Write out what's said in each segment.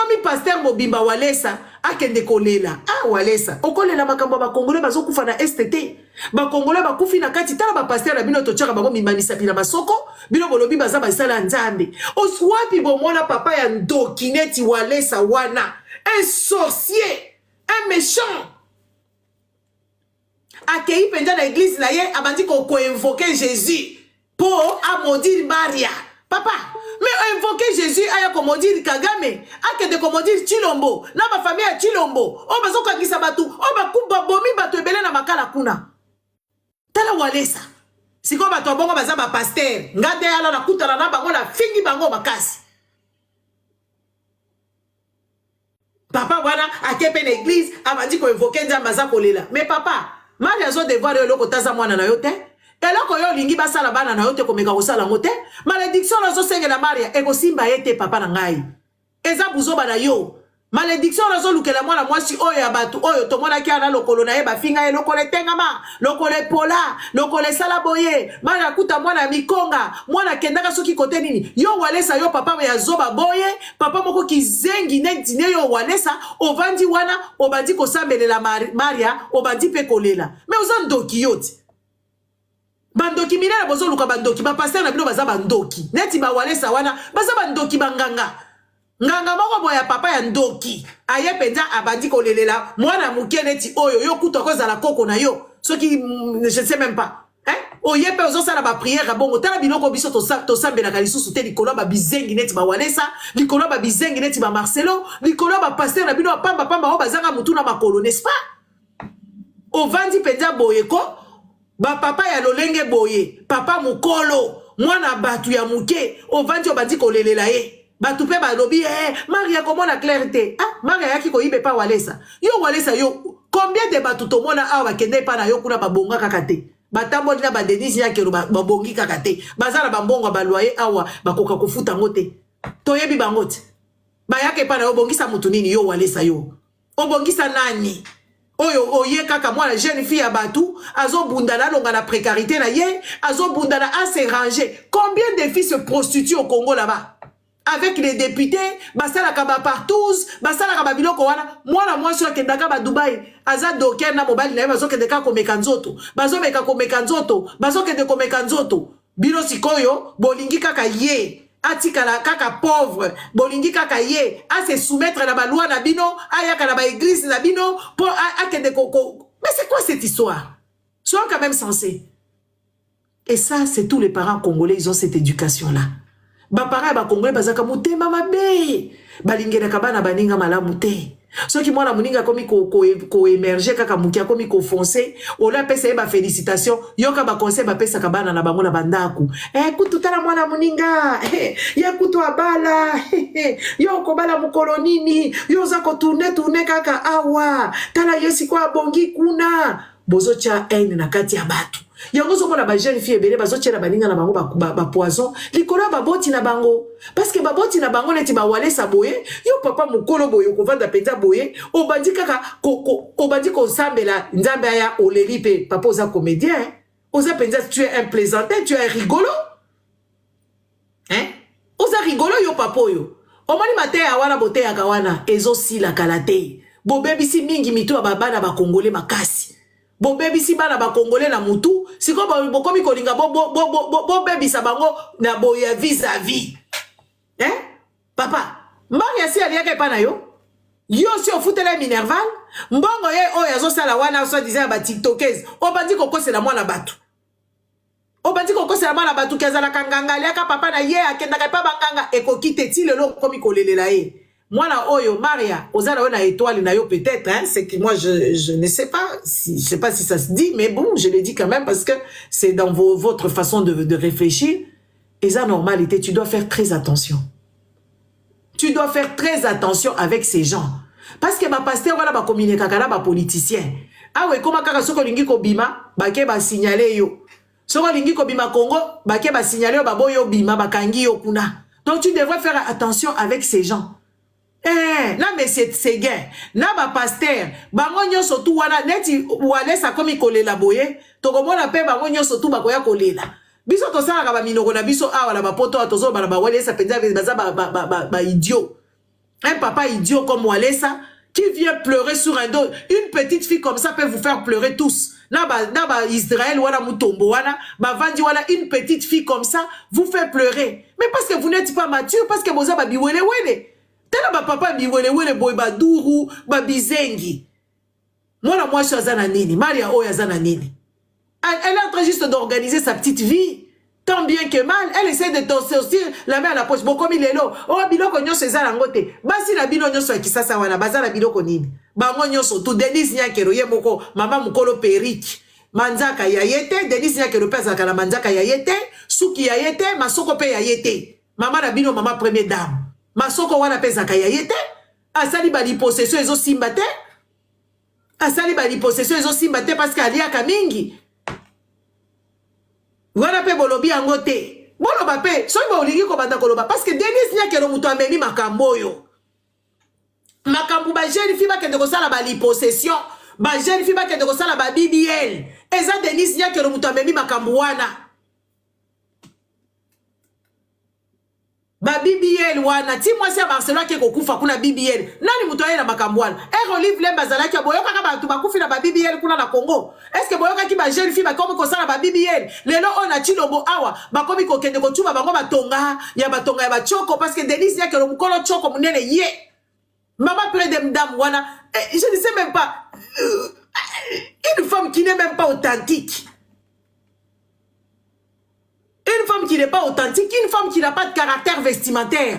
ekomi pasteur mobimba walesa akende kolela ah walesa okolela makambo ba congolais bazokufa na STT ba congolais bakufi na kati tala ba pasteur na bino tochaka bango mimanisa pina masoko bino bolobi baza basala nzambe oswapi bomona papa ya ndokineti walesa wana un sorcier un méchant akei penja na église na ye abandi ko invoquer Jésus pour a maudire Maria papa mais invoquer Jésus aya ko maudire Kagame akende ko maudire Chilombo na ba famille ya Chilombo o bazoka kisa batu o bakuba bomi batu ebele na makala kuna tala walesa siko batu bongo baza ba pasteur ngade ala na kutala na bango na fingi bango makasi papa wana akepe na église abandi ko invoquer nzamba za kolela mais papa Maria zo devoir yo loko taza mwana na yo te eloko yo lingi basala bana na yo te komeka kosala ngo te malédiction nazo sengela Maria ekosimba ye te papa na ngai eza buzoba na yo malédiction nazo lukela mwana mwasi oyo ya batu oyo tomona ki ana lokolo na ye bafinga ye lokolo tengama lokolo pola lokolo sala boye Maria kuta mwana mikonga mwana kendaka soki kote nini yo walesa yo papa ya zoba boye papa moko kizengi neti ne yo walesa ovandi wana obandi kosambelela Maria obandi pe kolela mais oza ndoki yote bandoki minela bozo luka bandoki ba pasteur na bino baza bandoki neti ba walesa wana baza bandoki banganga nganga moko boya papa ya ndoki aye penza abandi kolelela mwana muke neti oyo yo kuto kozala koko na yo soki je sais même pas hein oye pe ozo sala ba prière bongo tala biloko biso to sambela ka lisusu te likolo ba bizengi neti ba walesa likolo ba bizengi neti ba Marcelo likolo ba pasteur na bino pamba o bazanga mutu na makolo n'est-ce pas ovandi penza boyeko ba papa ya lolenge boye papa mukolo mwana batu ya muke ovandi obandi kolelela ye batu pe balobi Maria komona clarté ah Maria yaki ko ibe pa walesa yo combien de batu to mona awa kende pa na yo kuna babonga kakate batamboli na ba Denise yake babongi kakate bazala bambongo ba loyer awa bakoka kofuta ngote toyebi bangote bayake pa na yo bongisa mutu nini yo walesa yo obongisa nani oyo oye kaka mwana jeune fille ya batu azo bundana longa na précarité na ye azo bundana à se ranger combien de filles se prostituent au Congo là-bas avec les députés basala kaba partout basala kaba biloko wana mwana mwasi akendaka ba Dubai aza docker na mobile na ye bazo kendeka komeka nzoto bazo meka komeka nzoto bazo kende komeka nzoto bino sikoyo bolingi kaka ye atikala kaka pauvre bolingi kaka ye a se soumettre na ba loi na bino ayaka na ba église na bino pour akende koko mais c'est quoi cette histoire soyons quand même sensés et ça c'est tous les parents congolais ils ont cette éducation là ba parents ba congolais bazaka mutema mabe balingena kabana baninga malamu te soki mwana muninga komi ko émerger kaka mukia komi ko foncer ola pesa ba félicitations yoka ba conseil ba pesa kabana na bango na bandaku kututala mwana muninga ya kutu abala yo ko bala mukolonini yo za ko tourner kaka awa tala yesi kwa bongi kuna bozo cha haine na kati ya batu yango zo mona ba jeune fille ebele bazo tshela baninga na bango ba poison likolo ba boti na bango parce que ba boti na bango neti ba walesa boye yo papa mukolo boye ko vanda peta boye obandi kaka obandi ko sambela nzambe aya oleli pe papa oza comédien oza penza tu es un plaisantin tu es rigolo hein oza rigolo yo papa yo omani mate ya wana bote ya kawana ezo sila kalate bo bebisi mingi mito ya babana ba congolais makasi bo bebisi bana ba congolais na mutu siko bo komi kolinga bo bebisa bango na boya vis-à-vis hein papa mbanga si aliaka pa na yo si ofutela Minerval mbongo ye oyo azosala wana so disait ba tiktokers obandi kokosela mwana batu obandi kokosela mwana batu kezala kanganga aliaka papa na ye akendaka pa banganga ekokite ti lelo komi kolelela ye Mwana oyo Maria ozala ona étoile na yo peut-être hein c'est que moi je ne sais pas je sais pas si ça se dit mais bon je le dis quand même parce que c'est dans votre façon de réfléchir et ça normalité tu dois faire très attention. Tu dois faire très attention avec ces gens parce que ma pasteur wala ba communiquer kaka ba politicien. Ah ouais comment kaka soko lingi ko bima ba ke ba signaler yo. Soko lingi ko bima Congo ba ke ba signaler yo ba boyo bima ba kangi yo kuna. Donc tu devrais faire attention avec ces gens. Là mais c'est gain na ba pasteur bango nyoso tu wana neti walesa komi kolela boye tokomona pe bango nyoso tu bakoya kolela biso to sala ba minoko na biso awa la ba poto tozo ba walesa penza baza ba idiot Un papa idiot comme Walesa qui vient pleurer sur un dos. Une petite fille comme ça peut vous faire pleurer tous. Naba Israël, wala mutombo, wala, vandi, wala, une petite fille comme ça vous fait pleurer. Mais parce que vous n'êtes pas mature, parce que vous avez biwele wele. Tela ba papa biwele wele boy ba duru, ba bizengi. Moi je suis à nini, Maria Oya zana nini. Elle est en train juste d'organiser sa petite vie. Tant bien que mal, elle essaie de sortir la main à la poche. Bon, comme il est là, oh, biloko nyonso eza langote. Basi la bino nyonso kisasa wana, baza la biloko nini. Bango nyonso, tout Denis Nyakero, ye moko, mama mukolo perik. Manzaka ya yete, Denis Nyakero pesa kala manzaka ya yete, suki ya yete, masoko pe ya yete. Mama la bino, mama première dame. Masoko wana pesa kaya yete, asali ba lipossession ezo simbate. Asali ba lipossession ezo simbate parce qu'aliaka mingi. Wana pe bolobi angote. Boloba pe, so ba olingi ko banda koloba parce que Denis Nyakero muto ameni makambo yo. Makambo ba jeune fille ba kende ko sala ba lipossession, ba jeune fille ba kende ko sala ba BBL. Eza Denis Nyakero muto ameni makambo wana. Ba BBL wana ti mwasi ya Barcelona ke kokufa kuna BBL nani muto aye na makambo wana Olive Lemba zalaki boyoka ka bantu bakufi na ba BBL kuna na Congo est-ce que boyoka ki ba jeune fille ba komi ko sala ba BBL lelo ona chilombo awa ba komi ko kende ko tuba bango batonga ya ba choko parce que Denis Nyakero mukolo choko munene ye maman près de madame wana je ne sais même pas une femme qui n'est même pas authentique. Une femme qui n'est pas authentique, une femme qui n'a pas de caractère vestimentaire,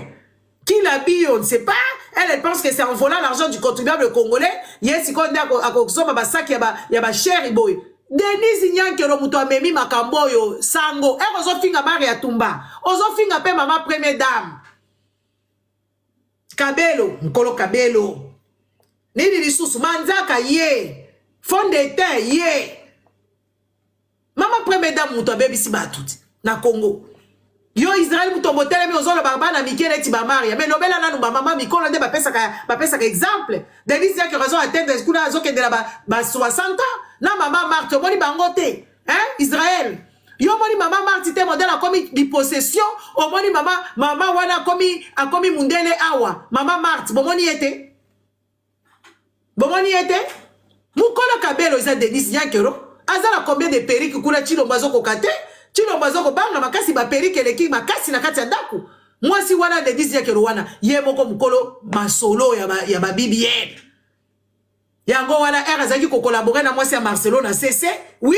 qui l'habille, on ne sait pas. Elle pense que c'est en volant l'argent du contribuable congolais. Yes, si on dit à Kokso, bah ça qui y a cher boy. Denis Nyakero muto amemi makambo yo sango. Elle ozo finga mari ya tumba. Ozo finga pe mama première dame. Kabelo, Nkolo Kabelo. Nini lisusu manzaka ye. Fond de terre ye. Mama première dame muto abebi si batuti. Na Congo. Yo Israël mutombo telemi ozolo barbana mikele ti ba maria. Mais lobela nanu ba mama mikolo nde ba pesa ka exemple. Denis Nyakero raison atteindre kuna azoke de la ba 60 ans. Na mama Marthe moni bangote. Hein Israël. Yo moni mama Marthe te modèle akomi di possession. O moni mama wana akomi mundele awa. Mama Marthe bomoni ete. Bomoni ete. Mukolo Kabelo isa Denis Nyakero. Azala combien de perruques kuna chilo bazoko kate? Chilo bazoko banga makasi ba perike leki makasi na kati ya ndaku. Mwasi wana Denis Nyakero wana ye moko mukolo masolo ya ba BBL. Yango wana zaki ko collaborer na mwasi ya Marcelo na CC. Oui.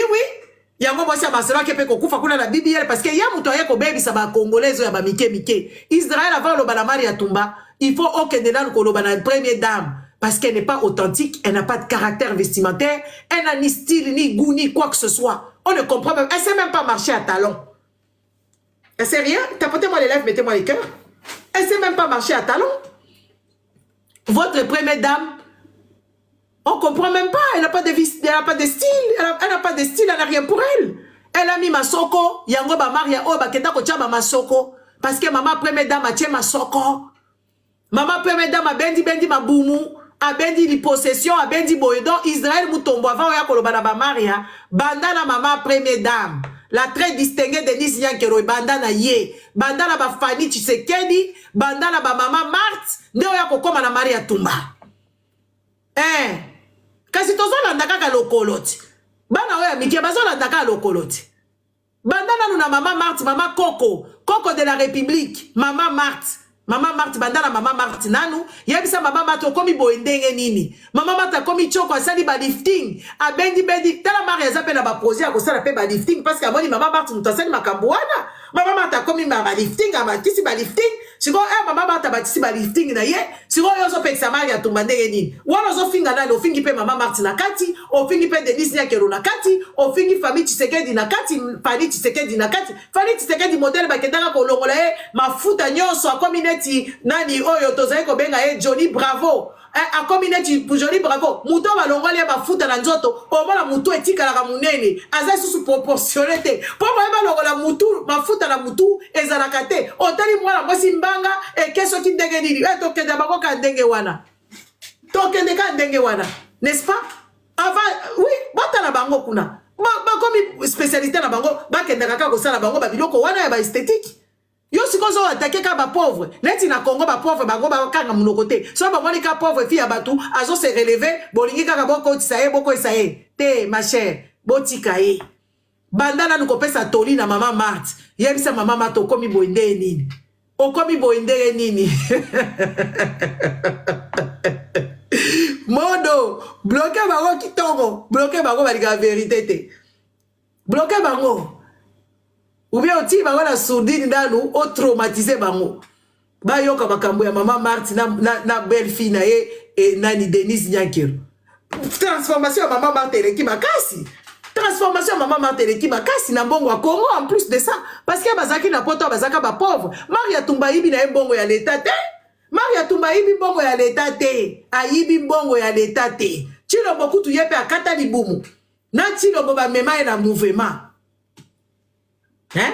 Yango mwasi ya Marcelo kepe ko kufa kuna na BBL parce que ya muto ye ko baby sa ba congolaise ya ba mike. Israël avant lo balamari ya tumba, il faut okende na ko lo bana première dame parce qu'elle n'est pas authentique, elle n'a pas de caractère vestimentaire, elle n'a ni style ni goût ni quoi que ce soit. On ne comprend pas. Elle ne sait même pas marcher à talons. Elle ne sait rien. Tapotez-moi les lèvres, mettez-moi les cœurs. Elle ne sait même pas marcher à talons. Votre première dame, on ne comprend même pas. Elle n'a pas de style. Elle n'a pas de style. Elle n'a rien pour elle. Elle a mis Masoko. Yango ba Maria O ba kenda ko chaba Masoko. Parce que maman première dame a tient Masoko. Maman première dame a bendi maboumou. Abendi li possession, abendi boyedon, Israël mutombo avant ya kolobana ba Maria, bandana mama première dame, la très distinguée Denis Nyakero, bandana ye, bandana ba Fani Tshisekedi, bandana ba mama Marthe, nde oya kokoma na Maria Tumba. Kasi tozo landaka ka lokoloti. Bana oya mikie bazo landaka lokoloti. Bandana nous na mama Marthe, mama Coco de la République, mama Marthe. Mama Marthe bandana mama Marthe nanu yebisa mama Marthe komi boendenge nini mama Marthe komi choko asali ba lifting abendi tala Maria zape na ba projet ko sala pe ba lifting parce que amoni mama Marthe mutasali makambo wana mama Marthe komi ba lifting abatisi ba lifting siko mama Marthe abatisi ba lifting na ye siko yozo pe Maria tumba ndenge nini wana zo finga na ofingi pe mama Marthe na kati ofingi pe Denis Nyakero na kati ofingi famille Tshisekedi na kati Fani Tshisekedi na kati Fani Tshisekedi modèle ba kendaka ko longola ye mafuta nyonso akomi nani oyo tozali ko benga Johnny Bravo akomi neti Johnny Bravo muto balongoli ya bafuta na nzoto omona mutu etikala munene aza susu proportionné te po ba longola mutu mafuta na mutu ezalaka te otali mwana mwasi mbanga keso ki ndenge nini tokende bango ka ndenge wana n'est-ce pas avant oui bata na bango kuna ba komi spécialité na bango bakende kaka ko sala bango ba biloko wana ya ba esthétique Yo sikozo attaquer ka ba pauvre. Neti na Congo ba pauvre ba go ba kanga munokote. So ba moni ka pauvre fille abatu azo se relever bolingi kaka boko tisaye boko isaye. Te ma chère, botika ye. Bandana nuko pesa toli na mama Marthe. Yebisa mama Marthe okomi boinde nini. Okomi boinde nini. Modo, bloqué bango kitongo, bloqué bango ba la vérité te. Bloqué bango. Ou bien oti bango la sourdine ndanu o traumatiser bango. Ba yoka makambo ya mama Marthe na belle fille na ye et nani Denise Nyakiro. Transformation ya mama Marthe eleki makasi. Transformation ya mama Marthe eleki makasi na mbongo ya Congo en plus de ça parce que bazaki na poto bazaka ba pauvre. Maria Tumba yibi na mbongo ya l'état te. Maria Tumba yibi mbongo ya l'état te. Ayibi mbongo ya l'état te. Chilo boku tu yepe akata libumu. Na chilo boba mema na mouvement. Hein?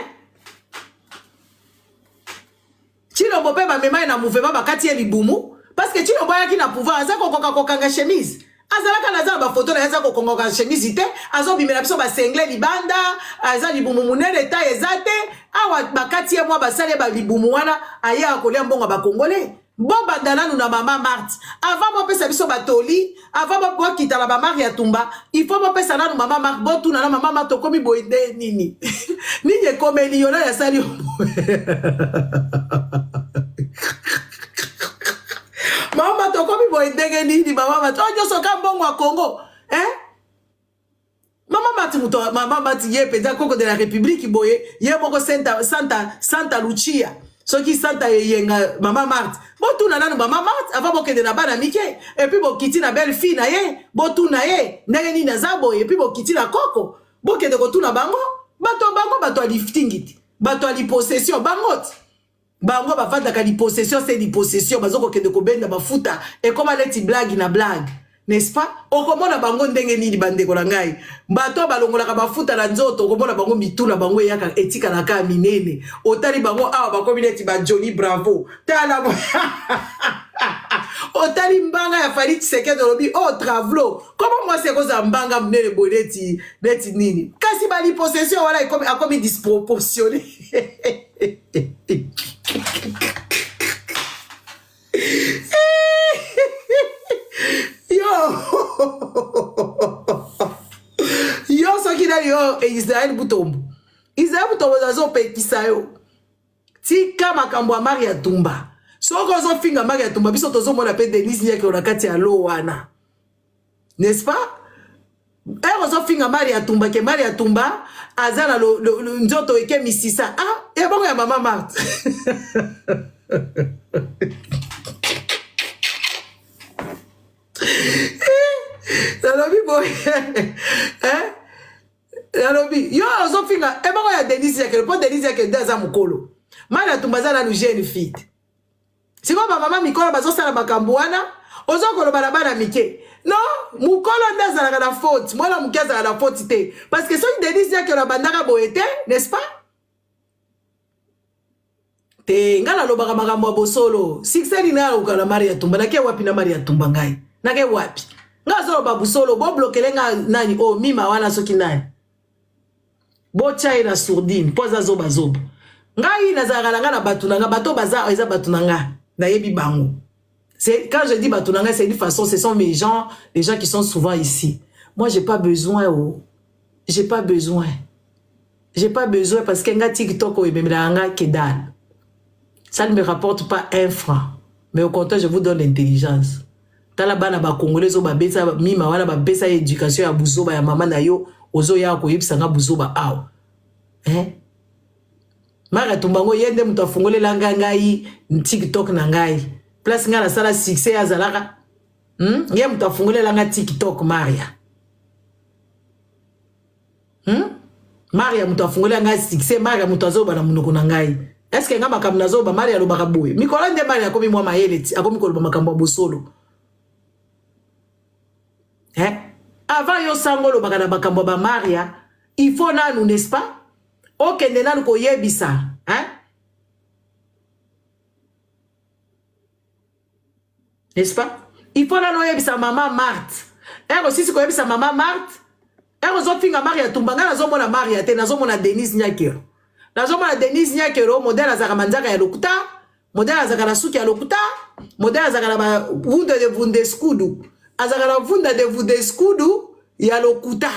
Chilo bope ba mema na mouvement bakati ya libumu parce que chilo boya ki na pouvoir azako kokanga chemise. Azalaka na za ba photo na azako kongoka chemise te azo bimela biso ba sengle libanda aza libumu munene ta ezate awa bakati ya mwa basale ba libumu wana aya akolia mbongo ba congolais. Bon bandana nous na mama Marthe. Avant mo pesa biso batoli, avant mo kita la ba Maria Tumba, il faut mo pesa na mama Marthe botu na mama Marthe komi boide nini. Nini komeli yona ya sali. Mama to komi boide nini mama Marthe. Ojo soka mbongo wa Congo. Mama Marthe ye peza koko de la République boye, ye moko Santa Lucia. Ce qui santa yenga mama Marthe. Botu na nanu mama Marthe avant boke de na bana mike et puis bokiti na belle fille na ye, botu na ye, ndenge ni na zabo et puis bokiti na koko. Boke de kotu na bango, bato lifting it. Bato li possession bangot. Bango ba fanda ka li possession c'est li possession bazoko ke de ko benda bafuta et comme aleti blague na blague. N'est-ce pas? Okomona bango ndenge nini bandeko na ngai. Bato balongola ka bafuta na nzoto okomona bango mituna bango yaka etika na ka minene. Otali bango awa bakomi neti ba Johnny Bravo. Tala Otali mbanga ya Farid Tshisekedi lobi oh travelo. Comment moi c'est cause mbanga mnene boneti neti nini? Kasi bali possession wala akomi disproportionné. Yo soki na yo Israël Butombo. Israël Butombo zazo pekisa yo. Tika makambo ya Maria Tumba. Soko zo finga Maria Tumba biso tozo mona pe Denise Nyakiro na kati ya lo wana. N'est-ce pas? Zo finga Maria Tumba ke Maria Tumba azana lo nzoto eke misisa. Ah, e bongo ya mama Marthe. Nalobi boy. Nalobi yo zo finga e bongo ya Denise Nyakiro po Denise Nyakiro daza mukolo. Maria Tumba zana lu jeune fille. Siko ba mama mikolo bazo sala makambo wana ozo koloba na bana mike. Non, mukolo ndaza na faute. Mwana mukaza na faute te parce que soki Denise Nyakiro bandaka boete, n'est-ce pas? Te ngala lobaka makambo bosolo. Sikseli na ukala Maria Tumba na ke wapi na Maria Tumba ngai. Na ke wapi? Ngazo ba busolo bo blokele nga nani o mima wana soki nani. Bo chai na sourdine poza zoba zoba. Ngai nazaka na batunanga bato baza eza batunanga na yebi bango. C'est quand je dis batunanga c'est une façon ce sont mes gens, les gens qui sont souvent ici. Moi j'ai pas besoin j'ai pas besoin. J'ai pas besoin parce que nga TikTok o ebemela que dalle. Ça ne me rapporte pas un franc. Mais au contraire je vous donne l'intelligence. Tala bana ba congolais zo ba besa mima wana ba besa éducation ya buzoba ya mama na yo ozo ya ko yebisa nga buzoba aw. Maria Tumba ngo yende mutu afungolela ngai TikTok na ngai. Place nga na sala succès ya zalaka. Ye mutu afungolela nga TikTok Maria. Maria mutu afungolela nga succès Maria mutu azoba na munoko na ngai. Est-ce que nga makambo nazoba Maria lobaka boye? Mikola nde Maria akomi mwa mayele ti akomi koloba makambo bosolo. Avant yo sango lobaka na makambo ba Maria, il faut nanu n'est-ce pas? Ok, nenu ko yebisa, n'est-ce pas? Il faut nanu yebisa maman Marthe. Si ko yebisa maman Marthe, zo finga Maria Tumba nga nazo mona Maria te nazo mona Denise Nyakiro. nazomona Denise Nyakero modèle azaka manzaka ya lokuta, modèle azaka na suki ya lokuta, modèle azaka na ba vunda de vundeskudu, azaka na vunda de vundeskudu ya lokuta.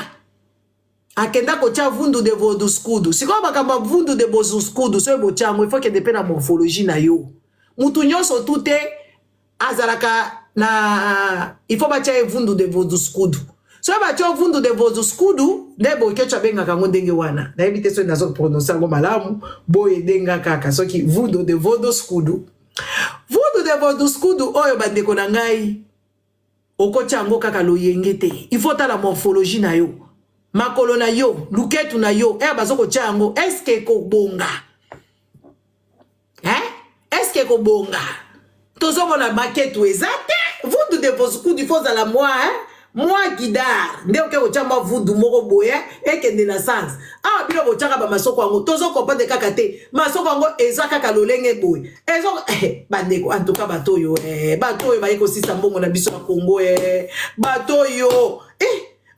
Akenda kocha vundu de voduskudu. Siko bakamba vundu de bozuskudu, so bochango, il faut que dépende la morphologie na yo. Mutu nyonso tute azalaka na il faut bacha vundu de voduskudu. So bacha vundu de voduskudu, ndebo kecha benga kango ndenge wana. Na ebite so nazo prononcer ngo malamu, boye denga kaka. So ki vundu de voduskudu. Vundu de voduskudu oyo bandeko na ngai. Okocha ngo kaka loyengete. Il faut ta la morphologie na yo. Makolo na yo, luketu na yo, bazoko chango, eske ko bonga? Eske ko bonga? Tozo mona maketu ezate, vudu de vosku di foza la moi, moi guidar. Nde oke ochamba vudu moko boye, ekende na sans. Ah, bilo bochaka ba masoko ango, tozo kopande kaka te. Masoko ango eza kaka lolenge boye. Ezo bandeko en tout cas batoyo, batoyo ba ekosisa mbongo na biso na Congo, batoyo.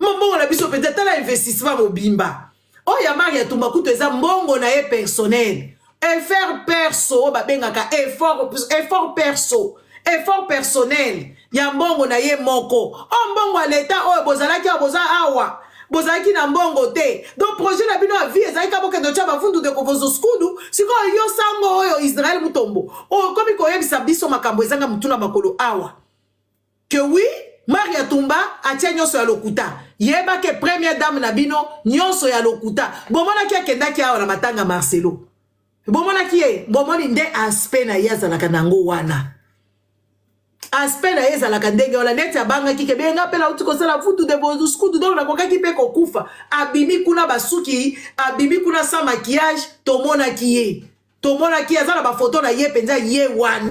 Mbongo na biso peut-être la investissement mobimba. Oh ya Maria Tumbakutu eza mbongo na ye personnel. Effort perso ba bengaka effort perso. Effort personnel. Ya mbongo na ye moko. Oh mbongo à l'état oh bozalaki boza awa. Bozalaki na mbongo te. Donc projet na bino a vie ezalaki kaboke do tshaba fundu de kovozo skudu. Siko yo sango oyo Israël mutombo. Oh komi koyebisa biso makambo ezanga mutuna makolo awa. Que oui Maria Tumba atia nyonso ya lokuta. Yeba ke première dame na bino nyonso ya lokuta. Bomona ki akenda ki awa na matanga Marcelo. Bomona ki e, bomoni nde aspect na yeza la kanango wana. Aspect na yeza la kandenge wala neti abanga ki kebe nga pela uti kosala futu de bozu skudu donc na koka ki pe kokufa. Abimi kuna basuki, abimi kuna sa maquillage, tomona ki ye. Tomona ki azala ba photo na ye penza ye wana.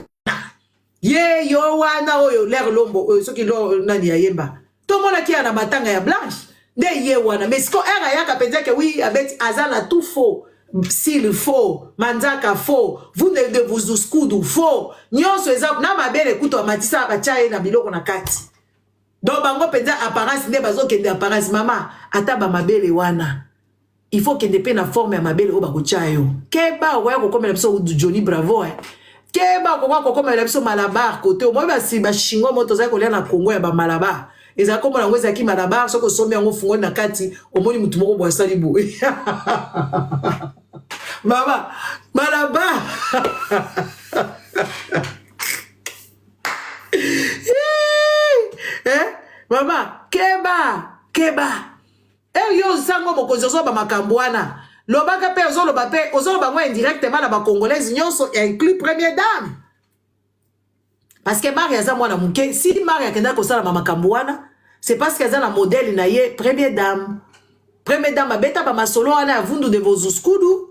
Ye yo wana oyo l'air lombo soki lo nani ya yemba to mona ki na matanga ya blanche nde ye wana mais siko era yaka penza ke oui abeti azala tout faux s'il faut manzaka faux vous ne vous uskudu faux nyonso eza na mabele kuto matisa ba chaye na biloko na kati donc bango penza apparence nde bazo kende apparence mama ata ba mabele wana il faut que ndepé na forme ya mabele o ba ko chayo keba oya ko komela biso Johnny Bravo Keba koko koma la biso malabar côté au moins si ba shingo moto za kolia na Congo ya ba malabar eza komo na ngweza ki malabar soko sombi yango fungo na kati omoni mutu moko bwa sali bo mama malabar mama keba yo sango mokonzo so ba makambo wana Lobaka pe ozoloba pe ozoloba ngo indirectement na ba congolaise nyonso inclus première dame. Parce que Maria za mwana muke si Maria kenda ko sala makambo wana c'est parce qu'elle a la modèle na ye première dame. Première dame abeta ba masolo wana avundu de vozuskudu.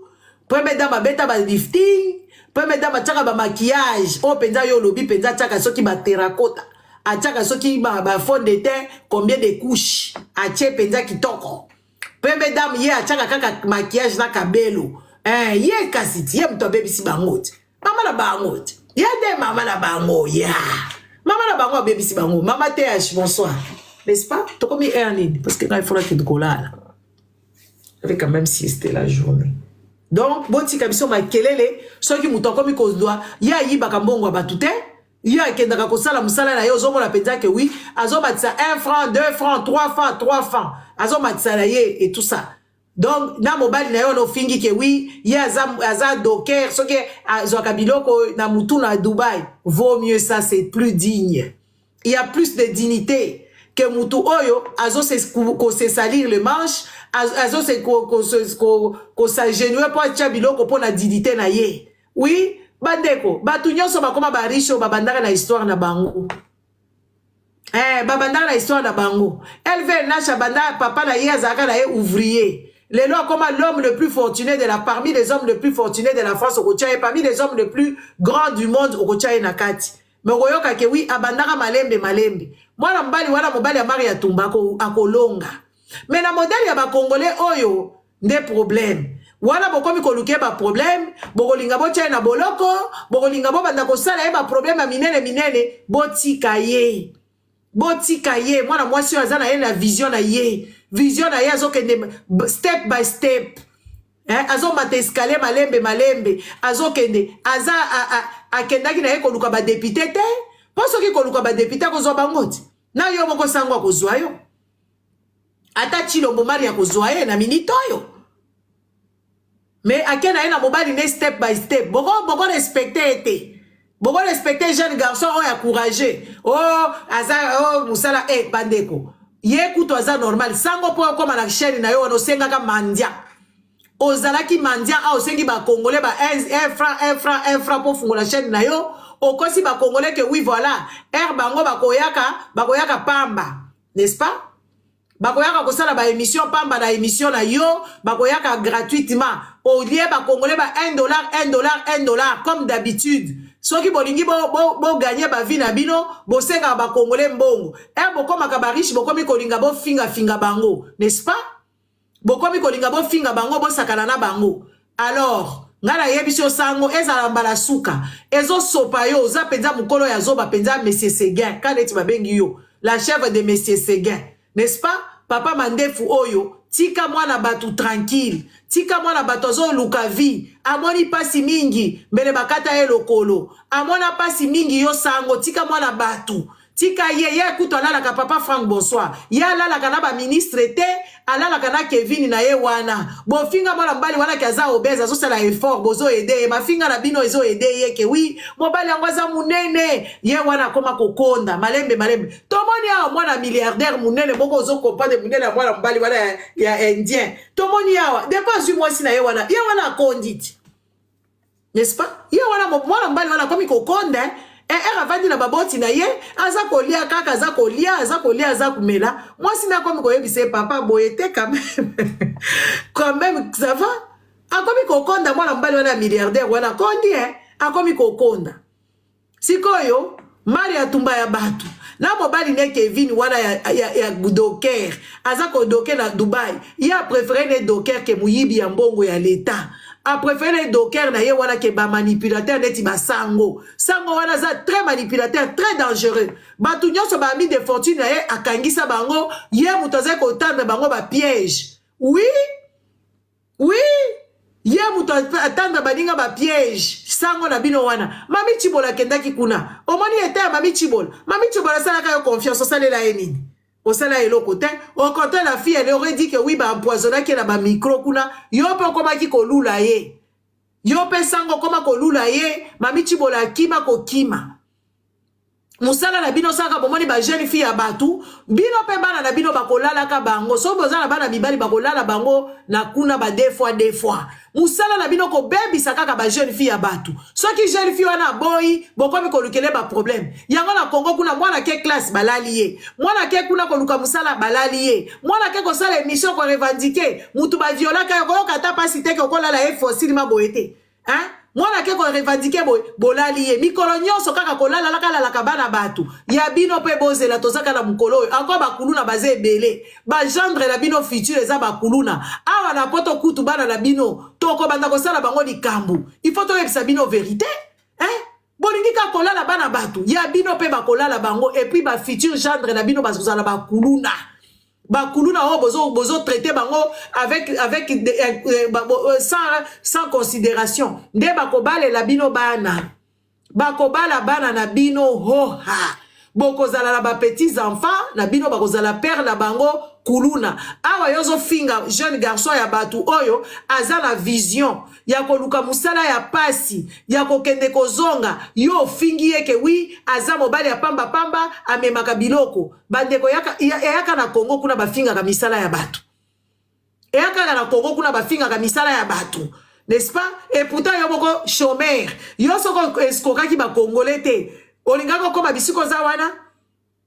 Première dame abeta ba lifting. Première dame ataka ba maquillage. O penza yo lobi penza ataka soki ba terracotta. Ataka soki ba fond de teint combien de couches. Atie penza kitoko. Première dame ye achaka kaka maquillage na kabelo. Ye kasiti ye mto baby si bangote. Mama na bangote. Ye de mama na bango ya. Mama na bango baby si bango. Mama TH bonsoir. N'est-ce pas? To comme Ernine parce que quand il faudra que de colala. Avec quand même si c'était la journée. Donc boti kabiso makelele soki muto comme ko doit ya yi bakambongo batute. Ya kendaka kosala musala na yo zomo la penza que oui, azomatisa 1 franc, 2 francs, 3 francs, 3 francs. Azomatisa na ye et tout ça. Donc na mobali na yo no fingi que oui, ya aza docker soki azoka biloko na mutu na Dubaï. Vaut mieux ça, c'est plus digne. Il y a plus de dignité que mutu oyo azo se salir le manche, azo se ko s'agenouiller pour tia biloko pour na dignité na ye. Oui. Bandeko, batu nyonso bakoma barisho babandaka na histoire na bango. Babandaka na histoire na bango. Elve Nacha banda papa na ye azaka na ye ouvrier. Lelo comme l'homme le plus fortuné de la parmi les hommes les plus fortunés de la France au Kochaye, parmi les hommes les plus grands du monde au Kochaye nakati. Mais koyoka ke oui abandaka malembe. Mwana mbali wana mobali ya Maria Tumba akolonga. Mais na modèle ya ba congolais oyo nde problème. Wana bokomi koluke ba problème, bokolinga botia na boloko, bokolinga bo banda kosala ba problème a minene, botika ye. Mwana mwasi azana ye na vision na ye. Vision na ye azokende step by step. azo mate escalier malembe azo kende aza akendaki na ye koluka ba député te poso ki koluka ba député kozwa bangoti na yo moko sango kozwa yo ata Chilombo Mari ya kozwa ye na minito yo mais akena ye na mobali ne step by step boko respecter ete boko respecter jeune garçon oya courageux aza musala bandeko ye kuto aza normal sango po koma na chaîne na yo no senga ka mandia ozalaki mandia osengi ba congolais ba 1 franc pour fungola chaîne na yo okosi ba congolais que oui voilà bango bakoyaka pamba n'est-ce pas bakoyaka kosala ba émission pamba na émission na yo bakoyaka gratuitement au lieu ba congolais ba $1 comme d'habitude soki bolingi bo gagner ba vie na bino bosenga ba congolais mbongo bokomaka ba riche bokomi kolinga bo finga bango n'est-ce pas bokomi kolinga bo finga bango bo sakana na bango alors ngala yebiso sango ezala mbala suka ezo sopa yo za penza mukolo ya zoba penza Monsieur Seguin kaneti babengi yo la chèvre de Monsieur Seguin n'est-ce pas papa mandefu oyo tika mwana batu tranquille tika mwana batu zo luka vie amoni pasi mingi mbele bakata ye lokolo amona pasi mingi yo sango tika mwana batu tika ye kuto alalaka papa Frank bonsoir ye alalaka na ba ministre te alalaka na Kevin na ye wana bofinga mwana mbali wana kaza obeza zo sala effort bozo aider mafinga na bino ezo aider ye ke oui mobali angwaza munene ye wana koma kokonda malembe tomoni awa mwana milliardaire munene boko zo kopande munene mwana mbali wana ya indien tomoni awa dépense moi si na ye wana konditi n'est-ce pas ye wana mwana mbali wana komi kokonda avandi na baboti na ye aza kolia kaka aza kolia aza kumela mwasi na komi koyebise papa boye te quand même ça va akomi kokonda mwana mbali wana milliardaire wana kondi akomi kokonda sikoyo mari atumba ya batu na mobali ne Kevin wana ya docker aza ko docker na Dubai ya préféré ne docker ke muyibi ya mbongo ya l'État a préféré docker na ye wana ke ba manipulateur neti ba sango wana za très manipulateur très dangereux batu nyonso ba ami de fortune na ye akangisa bango ye mutoze ko tendre bango ba piège oui ye muto atendre baninga ba piège sango na bino wana mami Chibola kendaki kuna omoni eta mami Chibola sala ka yo confiance osalela ye nini osala eloko te au contraire la fille elle aurait dit que oui ba empoisonnaki na ba micro kuna yo pe komaki kolula ye yo pe sango koma kolula ye mami Chibola kima kokima musala na bino saka bomoni ba jeune fille ya batu bino pe bana na bino bakolala ka bango so bozala bana mibali bakolala bango na kuna ba deux fois musala na bino ko bebi saka ba jeune fille ya batu soki jeune fille wana boy bokomi kolukele ba problème yango na Congo kuna mwana ke classe balali ye mwana ke kuna koluka musala balali ye mwana ke ko sala émission ko revendiquer mutu ba viola ka ko kata pasite ko kolala e fossile ma boyete mwana ke ko revendiquer bolali ye mikolo nyonso kaka kolala la kabana batu ya bino pe bozela tozaka na mukolo encore bakuluna baze ebele ba gendre na bino futur eza bakuluna awa na poto kutu bana na bino toko banda kosala bango likambu il faut to yebisa bino vérité bolingi ka kolala bana batu ya bino pe bakolala bango et puis ba futur gendre na bino bazozala bakuluna bakuluna bozo traiter bango avec sans considération nde bakobale la bino bana bakobala bana na bino hoha bokozala la ba petits enfants na bino bakozala père na bango kuluna awa yozo finga jeune garçon ya batu oyo aza na vision ya koluka musala ya pasi ya kokende kozonga yo fingi yeke oui aza mobali ya pamba amemaka biloko bandeko yaka na Congo kuna bafinga ka misala ya batu yaka na Congo kuna bafinga ka misala ya batu n'est-ce pas et pourtant yo boko chômeur yo soko escroquaki ba congolais te olingako koma bisiko za wana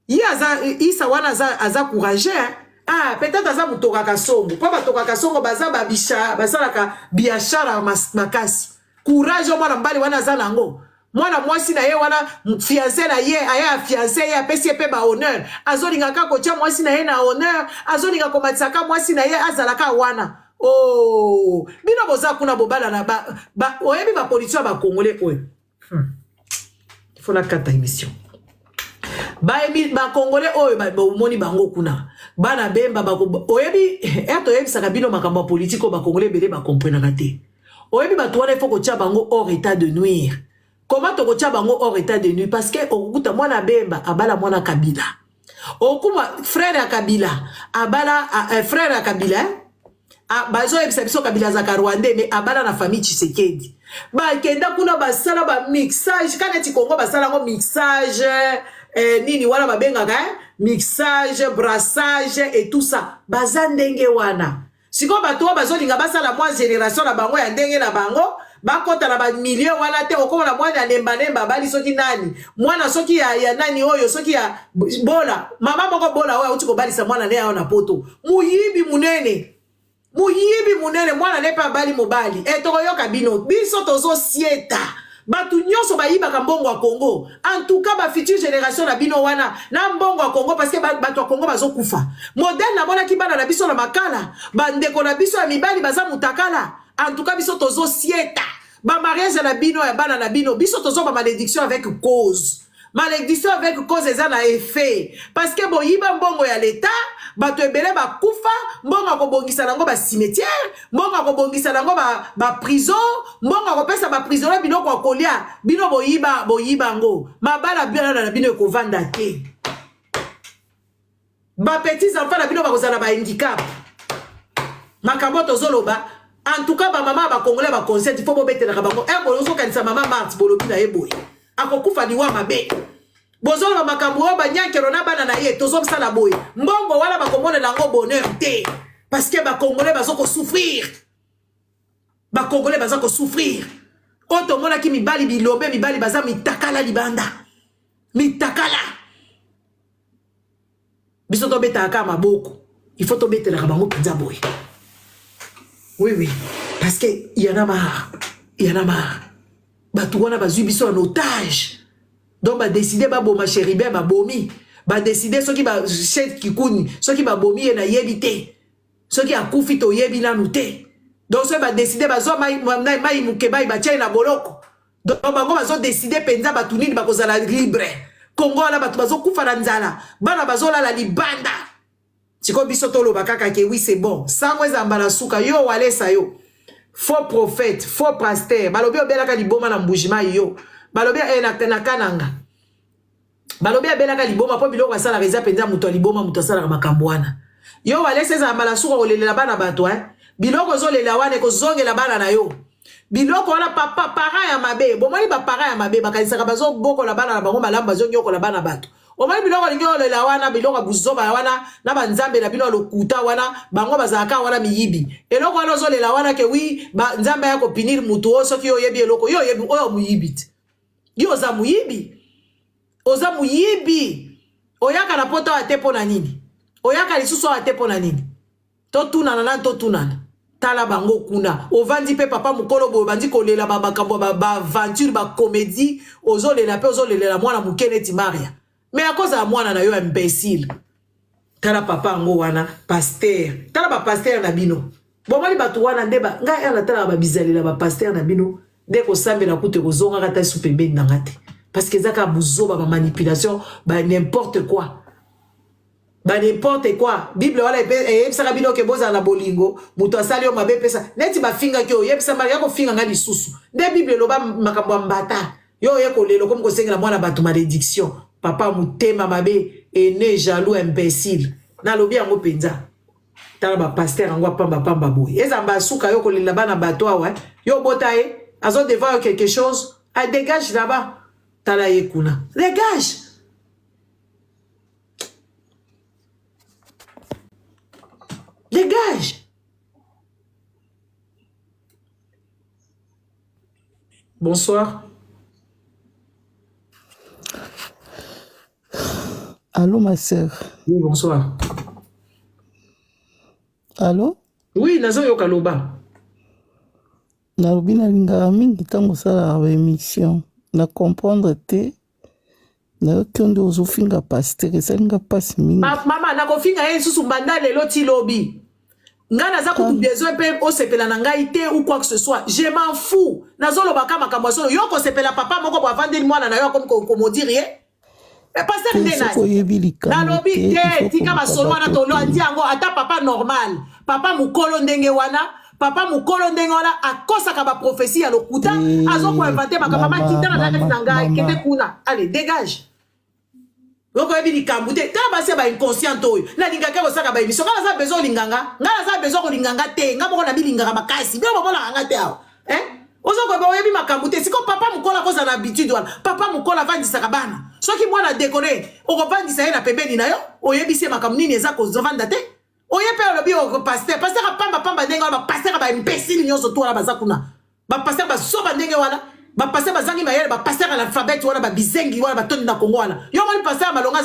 isa wana aza courageux peut-être aza mutoka kasongo po batoka kasongo baza babisha basalaka biashara makasi courage mwana mbali wana aza nango mwana mwasi na ye wana fiancé na ye aya fiancé ye apesi pe ba honneur azolingaka kotia mwasi na ye na honneur azolinga komatisaka mwasi na ye azalaka wana bino boza kuna bobala na oyebi ba politique ba congolais oyo faut la kata émission ba Congolais oyo ba moni bango kuna. Bana bemba ba oyebi eto yebi sakabino makambo politique ba Congolais belé ba comprendre te. Oyebi ba toi il faut ko tia bango hors état de nuire. Comment to ko tia bango hors état de nuire parce que okuta mwana bemba abala mwana Kabila. Okuma frère ya Kabila abala frère ya Kabila bazo ebiso Kabila za Rwanda mais abala na famille Tshisekedi. Ba kenda kuna basala ba mixage kana ti Congo basala ngo mixage nini wala babengaka mixage brassage et tout ça baza ndenge wana siko bato bazolinga basala mwa génération na bango ya ndenge na bango bakota na ba million wana te okoma na mwana nemba bali soki nani mwana soki ya nani oyo soki ya bola mama moko bola oyo uti ko bali sa mwana ne ya na poto muyibi munene mwana ne pa bali mobali toko yoka bino biso tozo sieta batu nyonso bayibaka mbongo wa Congo en tout cas ba future génération na bino wana na mbongo wa Congo parce que batu wa Congo bazo kufa modèle na mona ki bana na biso na makala bandeko na biso ya mibali baza mutakala en tout cas biso tozo sieta ba mariage na bino ya bana na bino biso tozo ba malédiction avec cause eza na effet parce que boyiba mbongo ya l'état bato ebele ba kufa mbongo ko bongisa nango ba cimetière mbongo ko bongisa nango ba prison mbongo ko pesa ba prisonnier bino ko kolia bino boyiba ngo mabala bien na bino ko vanda te ba petits enfants na bino ba kozala ba handicap makambo tozoloba en tout cas ba mama ba congolais ba consent il faut bobetela ka bango bozo kanisa mama Marthe bolobi na yeboy akokufa liwa mabe bozolo ba makambo ba nyankelo na bana na ye tozo bisala boy mbongo wala ba komona lango bonheur te parce que ba congolais bazoko souffrir oto mona ki mibali bilobe mibali baza mitakala libanda mitakala biso to beta ka maboko il faut to betela ka bango pinza boy oui parce que y en a marre batu wana bazui biso en otage donc ba décider ba boma chéribé ba bomi ba décider soki ba chef kikuni soki ba bomi na yebité soki akufi to yebi na nute donc so ba décider ba zo mai mukeba ba tia na boloko donc bango bazo décider penza batu nini ba kozala libre Congo la batu bazo kufa na nzala bana bazo la libanda siko biso tolo bakaka ke oui c'est bon sango ezambala suka yo walesa yo faux prophète, faux pasteur, balobi obelaka liboma na mbujima yo. Balobi na kananga. Balobi obelaka liboma po biloko asala reza penza muto liboma muto asala makambwana. Yo walese za malasuka olela bana bato biloko zo lela wane ko zongela bana na yo. Biloko wana papa para ya mabe, bomoni ba para ya mabe bakanisa bazo boko la bana na bango malamba zo nyoko la bana bato. Omani biloko linyo lela wana biloko buzoba wana na banzambe na bino lokuta wana bango bazaka wana miyibi eloko wana zo lela wana ke wi ba nzambe yako pinir mutu osoki yo yebi eloko yo yebi oyo muyibit yo za muyibi oza muyibi oyaka na poto atepo na nini oyaka lisusu atepo na nini to tunana tala bango kuna ovandi pe papa mukolo bo bandi kolela ba makambo ba aventure ba comédie ozo lela pe ozo lela mwana mukene ti Maria. Mais à cause de moi, on a eu un imbécile. Tala papa ngo wana pasteur. Tala ba pasteur na bino. Bon mali batu wana ndeba nga ya na tala ba bizali la ba pasteur na bino. Deko sambe na kute ko zonga kata supembe na ngate. Parce que zaka buzo ba manipulation ba n'importe quoi. Ba n'importe quoi. Bible wala yebisa bino ke boza na bolingo, muto asali o mabe pesa. Neti ba finga ke o yebisa mari yako finga nga lisusu. De Bible loba makambo mbata. Yo yeko lelo comme ko sengela mwana batu malédiction. Papa mutema mabe ene jaloux imbécile na lobi yango penza tala ba pasteur yango pamba boy ezamba suka yo kolela bana bato awa yo botaye azo devant quelque chose a dégage là-bas tala yekuna dégage bonsoir. Allô, ma sœur. Oui, bonsoir. Allô? Oui, nazo yo kaloba. Nalobi na lingaka mingi tango sala ba émission. Na comprendre te. Na yoki ozofinga pasteur esalinga pasi mingi. Mama na kofinga ye susu banda lelo ti lobi. Nga naza kutu besoin pe o sepela na ngai te ou quoi que ce soit. Je m'en fous. Nazo loba ka makambo so yo ko sepela papa moko bo avandi mwana na yo comme ko modire. pasteur ndena na lobby te tika basolo wana tolo andi yango ata papa normal papa mukolo ndenge wana akosaka ba prophétie ya lokuta azoko inventer makamba makita na nanga kende kuna allez dégage donc oyebi likambo te kaka basi ba inconscient oyo nalingaka kosaka ba émission nga naza besoin olinganga nga naza besoin kolinganga te nga moko na bilingaka makasi bino bomonaka nga te awa ozokoyeba oyebi makambo te siko papa mokola akoza na habitude wana papa mokola avandisaka bana soki mwana dekone okovandisa ye na pembeni na yo oyebisi ye makambo nini eza kozovanda te oye mpe olobi paster apamba ndenge wana bapaster baimbesili nyonso to wana baza kuna bapaster basoba ndenge wana bapaster bazangi mayele bapaster analphabete wana babizengi wana batondi na kongo wana yo omoni paster ya malonga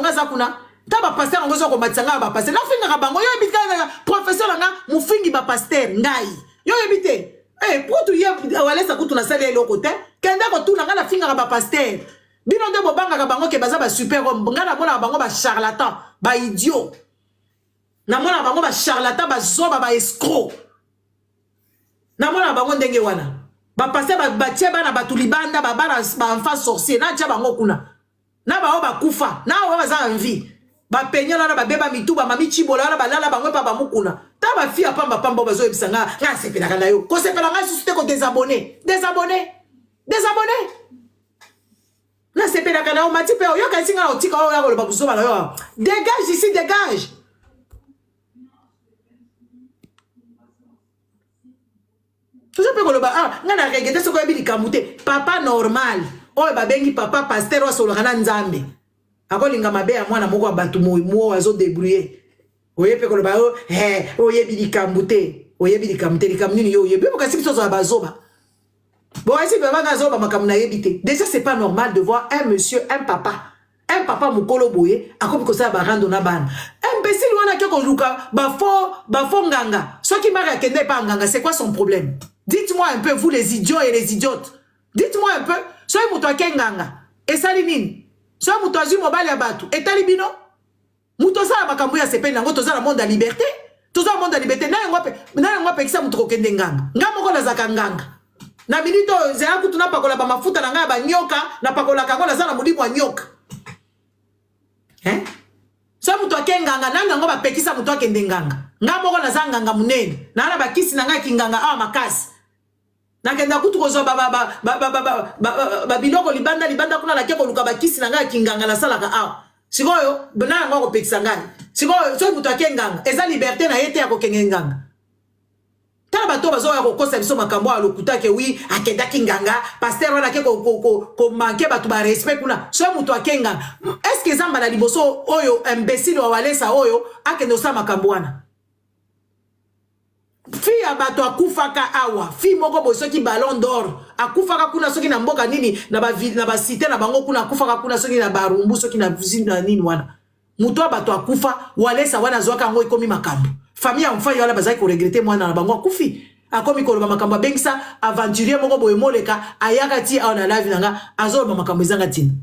aza kuna ta bapaster yango ozokomatisa ngai bapaster nafingaka bango yo yebi te professeur na nga mofingi bapaster ngai yo yebi te putu ye walesa kutu nasali eloko te kende kotuna ngai nafingaka bapaster bino nde bobangaka bango ke baza basuper homme ngai namonaka bango bacharlatan baidiot namonaka bango bacharlatan bazoba baescro namonaka bango ndenge wana bapaster batie bana bato libanda babana baenfant sorcier natia bango kuna na bao bakufa na oyo baza na vie bapenyo na babeba mituba mami chibola na balala bango pa bamukuna ta ba fia pamba bazoyebisa nga sepelaka na yo ko sepela nga susu te ko désabonner na sepelaka na yo mati pe yo kasi nga otika oyo ya koloba kusoba na yo dégage ici dégage toujours pe koloba nga na regete soko yebi likambo te papa normal oyo babengi papa pasteur osolaka na nzambe akolinga mabe ya mwana moko bato mo azo débrouiller oyepe koloba oyebi likambo te likambo nini yo oyebi kasi biso zo bazoba bon esi baba ngazoba makambo na yebi te déjà c'est pas normal de voir un monsieur un papa mukolo boye akobi kosala barando na bana imbécile wana ke koluka bafo nganga soki mari akende pa nganga c'est quoi son problème? Dites-moi un peu vous les idiots et les idiotes, dites-moi un peu soki moto akenganga esali nini so muto azwi mobali ya bato etali bino muto sala makambo ya sepeli nango toza na monde ya liberté na yango pe kisa muto kokende nganga nga moko nazaka nganga na minito zela kutu na pakola ba mafuta na nga ba nyoka na pakola kango na zala mulimu wa nyoka so muto akenganga na yango ba pekisa muto akende nganga nga moko naza nganga munene na ba kisi na nga kinganga awa makasi nakenda kutu kozo biloko libanda kuna na keko luka bakisi na ngai kinganga na salaka awa sikoyo bana ngo kopekisa ngai sikoyo so mutu akenganga eza liberté na yete ya kokengenganga tala bato bazo ya kokosa biso makambo ya lokuta ke wi akenda kinganga pasteur wana ke ko manke bato ba respect kuna so mutu akenganga est-ce que zamba na liboso oyo imbécile wa walesa oyo akenda sa makambo wana fi abato akufaka awa fi moko boy soki ballon d'or akufaka kuna soki na mboka nini na ba cité na bango kuna akufaka kuna soki na barumbu soki na visite na nini wana muto abato akufa walesa wana zwaka ngo ikomi makambo famille ya mfanya wala bazaki ko regretter mwana na bango akufi akomi koloba makambo bengisa aventurier moko boy moleka ayaka ti awa na live nanga azoloba makambo ezanga tina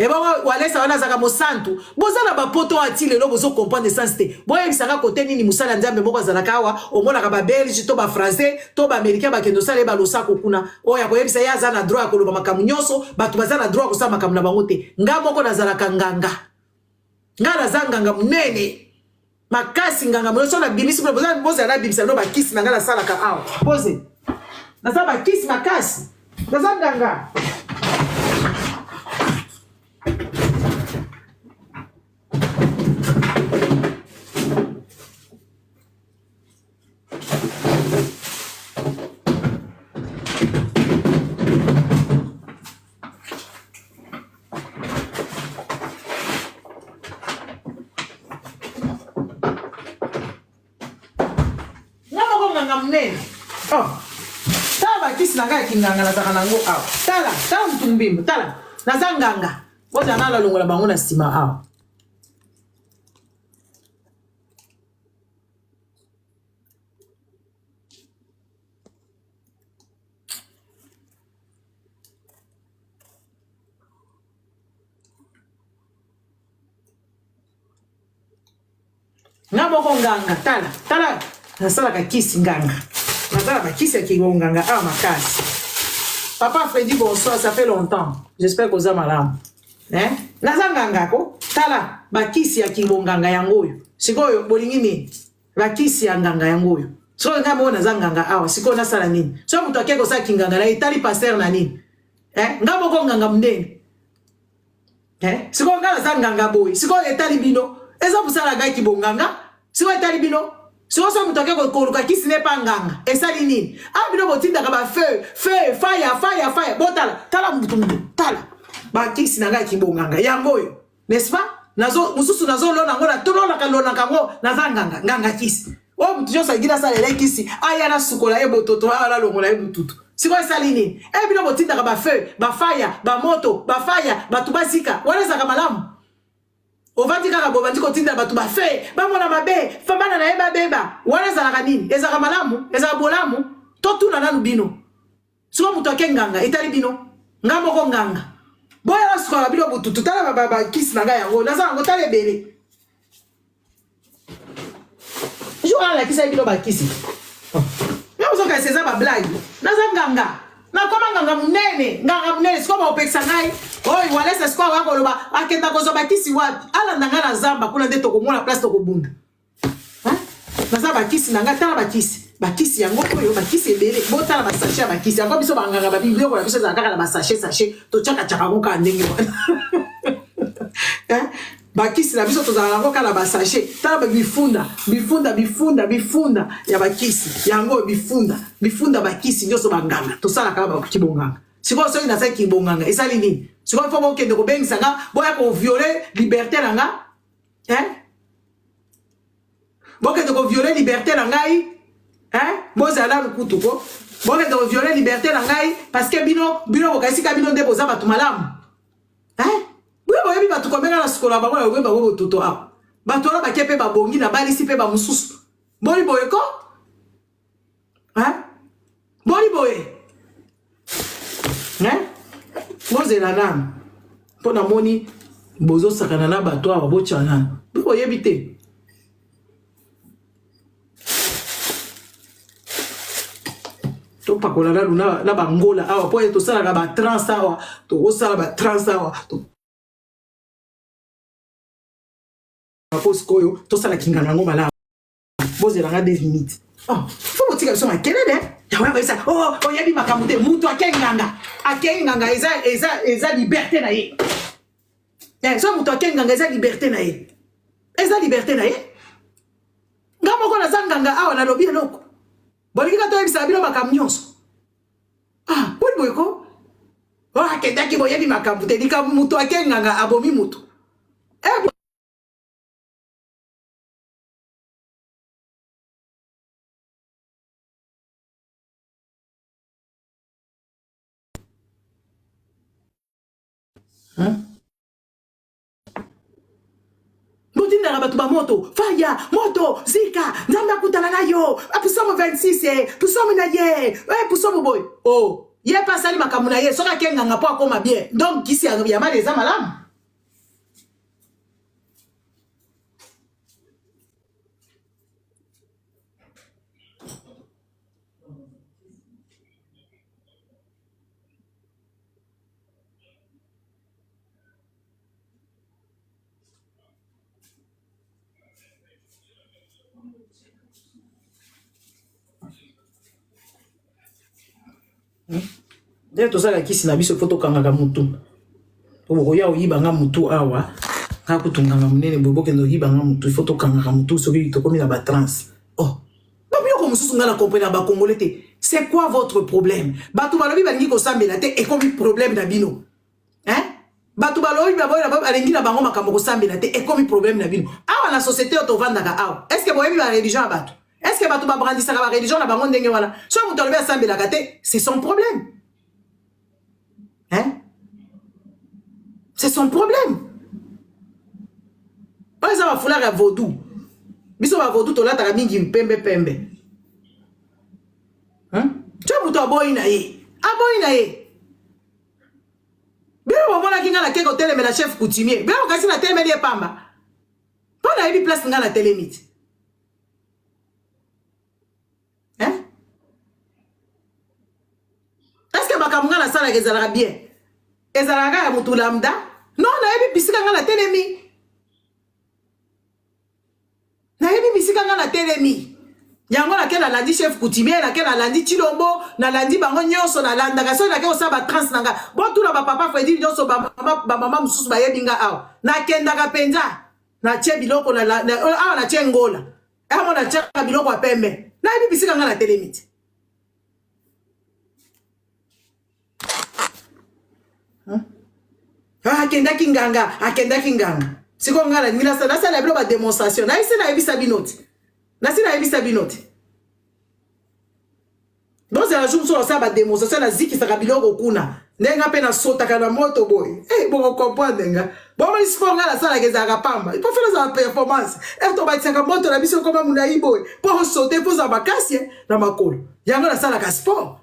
eba walesa wana zaka mosantu bozala bapoto atile lo bozo comprendre sens te boye bisaka kote nini musala nzambe moko azalaka awa omona ka ba belge to ba français to ba américain bakendo sala ba losako kuna oya koyebisa ya za na droit koloba makambo nyonso bato bazala droit kosala makambo na bango te nga moko nazalaka nganga nga nazanganga munene makasi nganga mwe so na bimisi boza na bimisa no bakisi na nga na sala ka awa pose naza bakisi makasi nazanganga tala kisi na ngai kinganga nazaka nango awa tala mutu mbimbo tala naza nganga boza na lalongola bango na nsima awa nga moko nganga tala nasalaka kisi nganga nazala bakisi ya kingonganga awa makasi Papa Freddy, bonsoir, ça fait longtemps. J'espère que vous avez malade. Hein? Nazanganga ko, tala, bakisi ya kibonganga yangoyo. Sikoyo, bolingi ni, bakisi ya nganga yangoyo. Sikoyo nga mo nazanganga awa, sikoyo nasala nini. So mutu akeko sa kinganga na itali pasteur na nini. Nga mo ko nganga mnene. Sikoyo nga nazanganga boy, sikoyo etali bino. Eza pusala ga kibonganga, sikoyo etali bino. Sikoyo so mutu akeko koluka kisi ne pa nganga. Esali nini. Ah bino botinda ka ba feu, fire. Botala, tala mutu tala. Bakisi nanga kibonganga yangoyo, n'est-ce pas? Nazo mususu nazo lona ngona tolona kalona kango nazanganga nganga kisi. O mutu yo sagira sa lele kisi aya na sukola ebo toto ala longola ebo tutu. Siko esali nini? E bino botinda ka ba feu, ba fire, ba moto, ba fire, ba tubasika. Wala za kamalamu. Ovandi kaka bobandi ko tinda ba tuba feu, ba mona mabe, famana na eba beba. Wala za la nini? Eza kamalamu, eza bolamu. Totu na nanu bino. Siko mutu akenganga etali bino. Ngamo ko nganga. Boya la sikola bilo bututu tala baba kisi nanga yango naza ngo tale bele. Jo ala kisa bilo ba kisi. Yo zo ka seza ba blague. Naza nganga. Na koma nganga munene sikoba opeksa ngai. Oy wala sa sikola wako loba akenda kozo ba kisi wapi? Ala nanga na zamba kuna nde to komona place to kobunda. Hein? Naza ba kisi nanga tala ba kisi. Bakisi yango oyo bakisi ebele botala ba sachet bakisi yango biso banganga ba biblio ko la biso za kaka na ba sachet to chaka ko ka ndenge wana hein bakisi na biso to za yango kala ba sachet tala ba bifunda ya bakisi yango bifunda bakisi nyoso banganga to sala kala ba kibonganga siko so ina sa kibonganga esali nini siko fo bo kende ko bengisa nga boya ko violer liberté nanga hein bo kende ko violer liberté nanga boza la lukutu ko boke de violer liberté na ngai parce que bino bokasi ka bino nde boza batu malamu bino boyebi batu komenga na sikola bango na wemba bo toto a batu na bakepe babongi na balisi pe ba mususu boli boye ko boli boye bozela nanu mpo na moni bozosakana na batu awa botyana bino boyebi te. To pakola la luna la bangola awa po to sala ga ba trans awa to sala ba trans awa to pos koyo to sala kingana ngo mala bozela nga des limites faut motika biso makelele ya wa ba yebi makamute mutu akenganga eza liberté na ye so mutu akenganga eza liberté na ye ngamo ko na zanganga awa na lobi eloko bolingi ka toyebisa bino makambo nyonso boli boye ko akendaki boyebi makambo te lika mutu akenganga abomi mutu botindaka bato bamoto faya moto zika nzambe akutana na yo pusomo 26 pusomo na ye pusomo boy ye pa asali makambo na ye soki akenganga mpo akoma bien donc kisi ya mali eza malamu nde tozala kisi na biso po tokangaka mutu okoya oyibanga mutu awa kaka kutunganga munene boye bokende oyibanga mutu ifo tokangaka mutu soki tokomi na batrans babiloko mosusu nga na comprendre na bakongole te c'est quoi votre problème bato balobi balingi kosambela te ekomi problème na bino bato balobi balingi na bango makambo kosambela te ekomi problème na bino awa na société oyo tovandaka awa est ce que boyebi bareligion ya bato est ce que bato babrandisaka bareligion na bango ndenge wana so moto alobi asambelaka te c'est son problème c'est son problème. Oyo eza bafulaka ya vodou biso bavodou tolataka mingi pembe tio moto aboyi na ye bino bomonaki nga na keke otelemela chef coutumier bino kasi na telemeli ye pamba mpo nayebi place nga na telemiti est ce que makambo nga na sala ezalaka bien. Ezalaka ya mutu lambda. Non, na yebi bisika nga na telemi. Na yebi bisika nga na telemi. Yango na kela landi chef coutumier, na kela landi Chilombo, na landi bango nyonso na landa so na ke osaba trans nanga. Bon tout na ba papa Freddy nyonso ba mama mususu ba yebinga aw. Na kenda ka penza. Na che biloko na aw na che ngola. Amo na che biloko a pembe. Na yebi bisika nga na telemite. Akenda kinganga. Siko ngala ngila sa nasa na bilo ba démonstration. Na isi na yebisa binoti. Nasi na yebisa binoti. Donc c'est la jour sur ça ba démonstration na ziki sa biloko kuna. Ndenga pe na sota kana moto boy. Bon comprendre nga. Bon mais siko ngala sa la gezaka pamba. Il faut faire sa performance. Et to ba tsaka moto na biso comme muna boy. Pour sauter pour za bakasi na makolo. Yango na sala ka sport.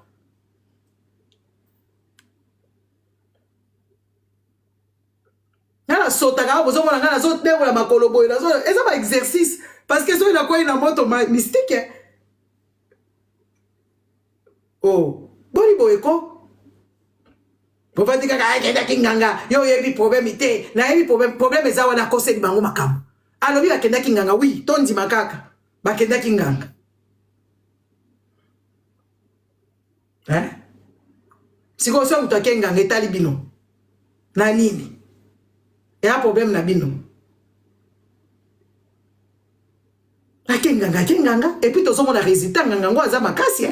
Nana sota ka bozo mona ngana so tengo la makolo boy. Eza ba exercice. Parce que ça, il a quoi une moto mystique. Oh, boni boyeko. Pour pas dire que kinganga, yo yebi problème ité, na yebi problème ezawa na kose di bango makam. Alors bi bakenda kinganga, oui, tondi makaka. Bakenda kinganga. Hein? Si ko so muto kinganga etali bino. Na nini? Et un problème na bino. Nganga et puis tozo mona résultat nganga aza makasi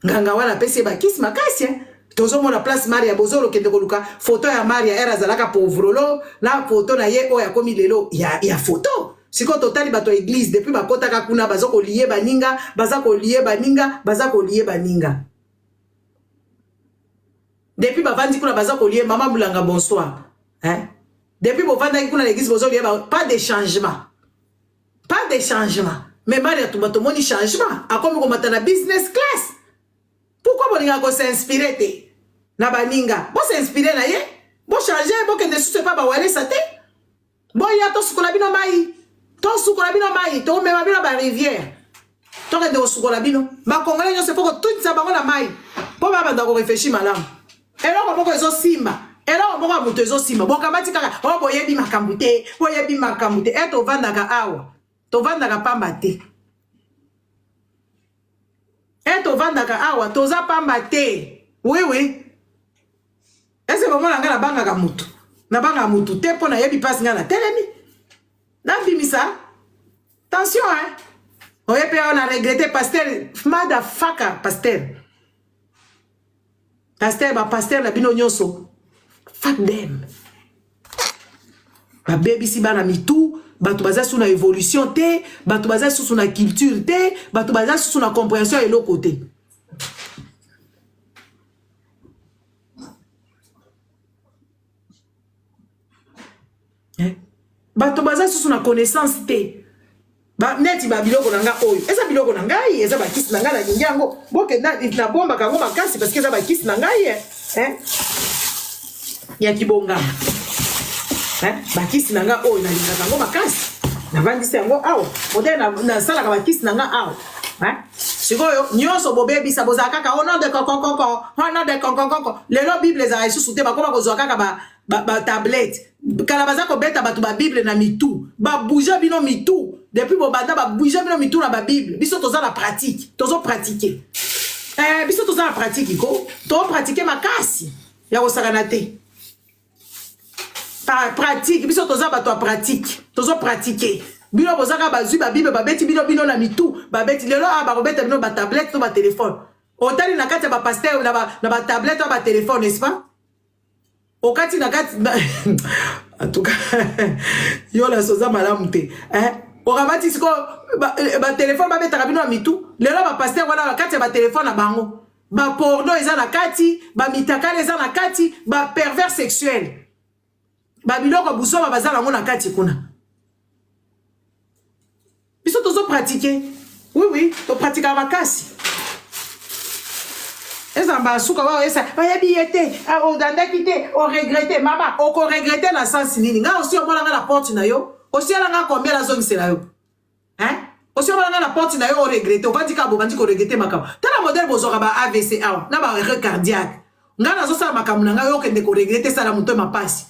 nganga wana pesi ba kisi makasi tozo mona place Maria bozolo kende koluka photo ya Maria era zalaka pauvrolo na photo na ye o ya komi lelo ya photo siko totali bato église depuis bakota ka kuna bazoko lié baninga bazako lié baninga depuis bavandi kuna bazako lié maman mulanga bonsoir hein depuis bovanda kuna l'église bozolo lié pas de changement. Mais Maria tout le monde changement. A comme on na business class. Pourquoi on va s'inspirer te? Na baninga. Bon s'inspirer na ye. Bon changer. Bon que ne soit pas wale sate. Bon ya to sukola bino mai. To me ma bino ba rivière. To que de sukola bino. Ma congolais se faut que tout ça ba na mai. Po ba banda ko réfléchir malam. Et là on va simba. Et là on va muto simba. Bon kamati kaka. Oh boyebi makambute. Et to vanda ka awa. Tovandaka pamba te. Tovandaka awa, toza pamba te. Oui. Est-ce que vraiment la banga ka mutu? Na banga mutu te pona yebi passe ngana telemi. Na bimisa. Attention hein. Oyepe on a regretté pasteur motherfucker pasteur. Pasteur na bino nyonso. Fuck them. Ba baby si bana mitu. Batu baza sous na évolution te, batu baza sous na culture te, batu baza sous na compréhension et l'autre côté. Batu baza sous na connaissance te. Ba neti ba biloko nanga oyo. Eza biloko nanga yi, eza ba kisi nanga na nyango. Boke na bomba kango makasi parce que eza ba kisi nanga yi, hein? Ya kibonga. Bakisi nanga oyo na linga kango makasi na vandisi yango awo modèle na sala ka bakisi nanga awo sikoyo nyonso bobebi sa boza kaka au nom de kokokoko lelo bible za isusu te bakoma kozwa kaka ba tablette kala baza ko beta batu ba bible na mitu ba bouger bino mitu depuis bo banda ba bouger bino mitu na ba bible biso toza la pratique tozo pratiquer biso toza la pratique ko to pratiquer makasi ya kosakana te. Par pratique, biso toza bato a pratique, tozo pratiquer. Bino bozaka bazui ba bible ba beti bino na mitu, ba beti lelo ba robeta bino ba tablette to ba téléphone. Otali na kati ba pasteur na ba tablette to ba téléphone, n'est-ce pas? Okati na kati en tout cas yo la soza malamu te, hein? Okabati siko ba téléphone ba beta bino na mitu, lelo ba pasteur wana na kati ba téléphone na bango. Ba porno eza na kati, ba mitakale eza na kati, ba pervers sexuel. Babiloko busoma bazala ngona kati kuna. Biso tozo pratiquer. Oui, to pratika makasi. Eza mba suka wa esa, bayebi yete, o danda kite, o regretter mama, o ko regretter na sens nini. Nga aussi o mona la porte na yo, aussi ala nga combien la zone c'est là yo. Hein? Aussi o mona la porte na yo o regretter, o bandi ka bo bandi ko regretter makaba. Tala modèle bozora ba AVC awa, na ba arrêt cardiaque. nga nazosala makambo na ngai yo okende koregrete sala moto mapasi.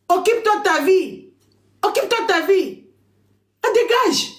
Occupe-toi de ta vie. Occupe-toi de ta vie. Dégage.